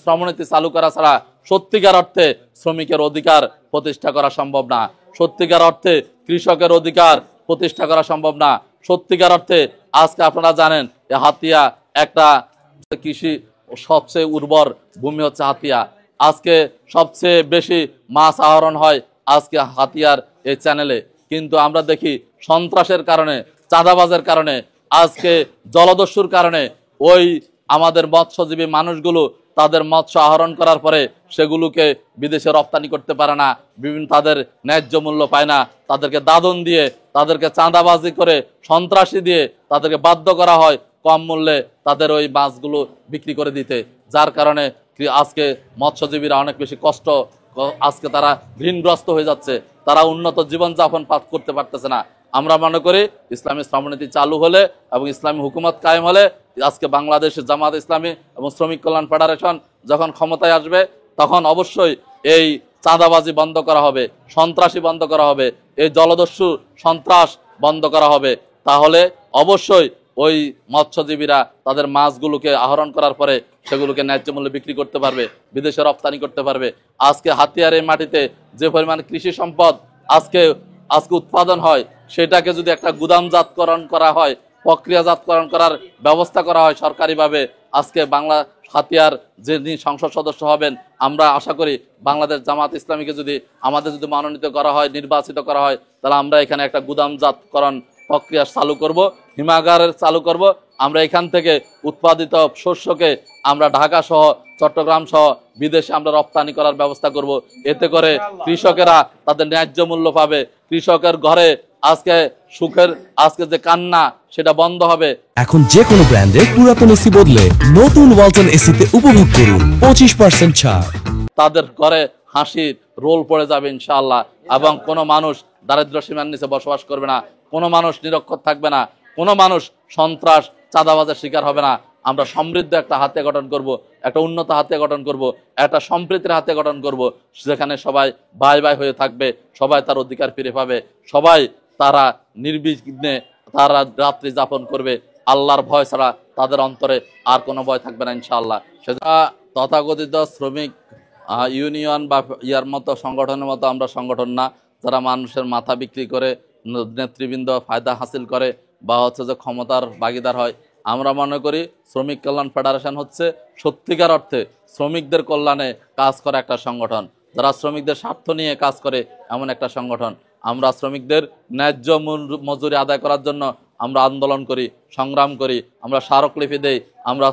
শ্রমনীতি চালু করা ছাড়া সত্যিকার অর্থে শ্রমিকের অধিকার প্রতিষ্ঠা করা সম্ভব না, সত্যিকার অর্থে কৃষকের অধিকার প্রতিষ্ঠা করা সম্ভব না। সত্যিকার অর্থে আজকে আপনারা জানেন হাতিয়া একটা কৃষি সবচেয়ে উর্বর ভূমি হচ্ছে হাতিয়া। আজকে সবচেয়ে বেশি মাছ আহরণ হয় আজকে হাতিয়ার এই চ্যানেলে, কিন্তু আমরা দেখি সন্ত্রাসের কারণে, চাঁদাবাজের কারণে, আজকে জলদস্যুর কারণে ওই আমাদের মৎস্যজীবী মানুষগুলো তাদের মৎস্য আহরণ করার পরে সেগুলোকে বিদেশে রপ্তানি করতে পারে না, বিভিন্ন তাদের ন্যায্য মূল্য পায় না, তাদেরকে দাদন দিয়ে, তাদেরকে চাঁদাবাজি করে, সন্ত্রাসী দিয়ে তাদেরকে বাধ্য করা হয় কম মূল্যে তাদের ওই মাছগুলো বিক্রি করে দিতে, যার কারণে আজকে মৎস্যজীবীরা অনেক বেশি কষ্ট, আজকে তারা ঋণগ্রস্ত হয়ে যাচ্ছে, তারা উন্নত জীবনযাপন করতে পারতেছে না। আমরা মনে করি ইসলামী শ্রমনীতি চালু হলে এবং ইসলামী হুকুমত কায়েম হলে আজকে বাংলাদেশের জামাত ইসলামী এবং শ্রমিক কল্যাণ ফেডারেশন যখন ক্ষমতায় আসবে তখন অবশ্যই এই চাঁদাবাজি বন্ধ করা হবে, সন্ত্রাসী বন্ধ করা হবে, এই জলদস্যু সন্ত্রাস বন্ধ করা হবে। তাহলে অবশ্যই ওই মৎস্যজীবীরা তাদের মাছগুলোকে আহরণ করার পরে সেগুলোকে ন্যায্য মূল্যে বিক্রি করতে পারবে, বিদেশে রপ্তানি করতে পারবে। আজকে হাতিয়ার এই মাটিতে যে পরিমাণ কৃষি সম্পদ আজকে উৎপাদন হয়, সেটাকে যদি একটা গুদামজাতকরণ করা হয়, প্রক্রিয়াজাতকরণ করার ব্যবস্থা করা হয় সরকারিভাবে, আজকে বাংলা হাতিয়ার যিনি সংসদ সদস্য হবেন, আমরা আশা করি বাংলাদেশ জামাত ইসলামীকে যদি আমাদের যদি মনোনীত করা হয়, নির্বাচিত করা হয়, তাহলে আমরা এখানে একটা গুদামজাতকরণ প্রক্রিয়া চালু করব, হিমাগারের চালু করব। আমরা এখান থেকে উৎপাদিত শস্যকে আমরা ঢাকা সহ চট্টগ্রাম সহ বিদেশে আমরা রপ্তানি করার ব্যবস্থা করব। এতে করে কৃষকেরা তাদের ন্যায্য মূল্য পাবে, কৃষকের ঘরে আজকে সুখের আজকে যে কান্না সেটা বন্ধ হবে। এখন যে কোনো ব্র্যান্ডের পুরাতন এসি বদলে নতুন ওয়ালটন এসিতে উপভোগ করুন 25% ছাড়। তাদের ঘরে হাসির রোল পড়ে যাবে ইনশাআল্লাহ, এবং কোনো মানুষ দারিদ্র সীমার নিচে বসবাস করবে না, কোনো মানুষ নিরক্ষর থাকবে না, কোনো মানুষ সন্ত্রাস চাঁদাবাজের শিকার হবে না। আমরা সমৃদ্ধ একটা হাতে গঠন করব, একটা উন্নত হাতে গঠন করব, একটা সম্প্রীতির হাতে গঠন করব, যেখানে সবাই ভাই ভাই হয়ে থাকবে, সবাই তার অধিকার ফিরে পাবে, সবাই তারা নির্বিঘ্নে তারা রাত্রি যাপন করবে, আল্লাহর ভয় ছাড়া তাদের অন্তরে আর কোনো ভয় থাকবে না ইনশাআল্লাহ। সেটা তথাকথিত শ্রমিক ইউনিয়ন বা ইয়ার মতো সংগঠনের মতো আমরা সংগঠন না, যারা মানুষের মাথা বিক্রি করে নেতৃবৃন্দ ফায়দা হাসিল করে বা হচ্ছে যে ক্ষমতার ভাগিদার হয়। আমরা মনে করি শ্রমিক কল্যাণ ফেডারেশন হচ্ছে সত্যিকার অর্থে শ্রমিকদের কল্যাণে কাজ করা একটা সংগঠন, যারা শ্রমিকদের স্বার্থ নিয়ে কাজ করে এমন একটা সংগঠন। আমরা শ্রমিকদের ন্যায্য মজুরি আদায় করার জন্য আমরা আন্দোলন করি, সংগ্রাম করি, আমরা স্মারকলিপি দেই, আমরা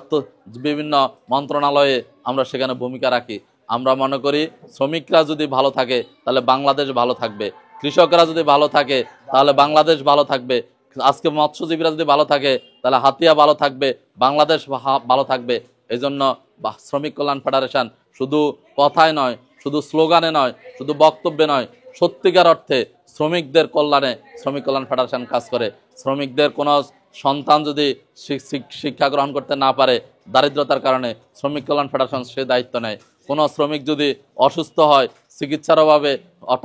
বিভিন্ন মন্ত্রণালয়ে আমরা সেখানে ভূমিকা রাখি। আমরা মনে করি শ্রমিকরা যদি ভালো থাকে তাহলে বাংলাদেশ ভালো থাকবে, কৃষকরা যদি ভালো থাকে তাহলে বাংলাদেশ ভালো থাকবে, আজকে মৎস্যজীবীরা যদি ভালো থাকে তাহলে হাতিয়া ভালো থাকবে, বাংলাদেশ ভালো থাকবে। এই জন্য শ্রমিক কল্যাণ ফেডারেশন শুধু কথায় নয়, শুধু স্লোগানে নয়, শুধু বক্তব্যে নয়, সত্যিকার অর্থে শ্রমিকদের কল্যাণে শ্রমিক কল্যাণ ফেডারেশন কাজ করে। শ্রমিকদের কোনো সন্তান যদি শিক্ষা গ্রহণ করতে না পারে দারিদ্রতার কারণে, শ্রমিক কল্যাণ ফেডারেশন সে দায়িত্ব নেয়। কোনো শ্রমিক যদি অসুস্থ হয়, চিকিৎসার অভাবে,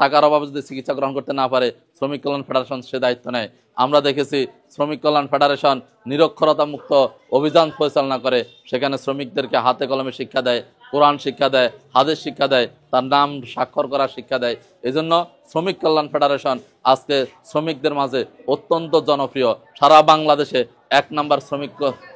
টাকার অভাবে যদি চিকিৎসা গ্রহণ করতে না পারে, শ্রমিক কল্যাণ ফেডারেশন সে দায়িত্ব নেয়। আমরা দেখেছি শ্রমিক কল্যাণ ফেডারেশন নিরক্ষরতা মুক্ত অভিযান পরিচালনা করে, সেখানে শ্রমিকদেরকে হাতে কলমে শিক্ষা দেয়, কোরআন শিক্ষা দেয়, হাদিস শিক্ষা দেয়, তার নাম স্বাক্ষর করার শিক্ষা দেয়। এই জন্য শ্রমিক কল্যাণ ফেডারেশন আজকে শ্রমিকদের মাঝে অত্যন্ত জনপ্রিয়, সারা বাংলাদেশে 1 নম্বর শ্রমিক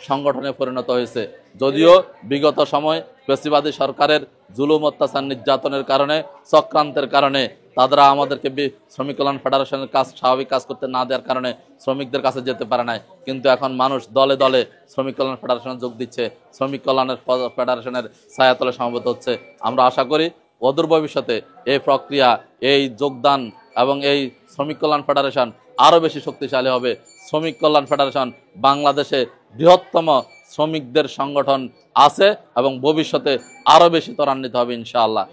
সংগঠনে পরিণত হয়েছে। যদিও বিগত সময় ফ্যাসিবাদী সরকারের জুলুম, অত্যাচার, নির্যাতনের কারণে, চক্রান্তের কারণে তারা আমাদেরকে শ্রমিক কল্যাণ ফেডারেশনের কাজ স্বাভাবিক কাজ করতে না দেওয়ার কারণে শ্রমিকদের কাছে যেতে পারে নাই। কিন্তু এখন মানুষ দলে দলে শ্রমিক কল্যাণ ফেডারেশনে যোগ দিচ্ছে, শ্রমিক কল্যাণের ফেডারেশনের ছায়াতলে সমবেত হচ্ছে। আমরা আশা করি অদূর ভবিষ্যতে এই প্রক্রিয়া, এই যোগদান এবং এই শ্রমিক কল্যাণ ফেডারেশন আরও বেশি শক্তিশালী হবে। শ্রমিক কল্যাণ ফেডারেশন বাংলাদেশে বৃহত্তম শ্রমিকদের সংগঠন আছে এবং ভবিষ্যতে আরও বেশি ত্বরান্বিত হবে ইনশাআল্লাহ।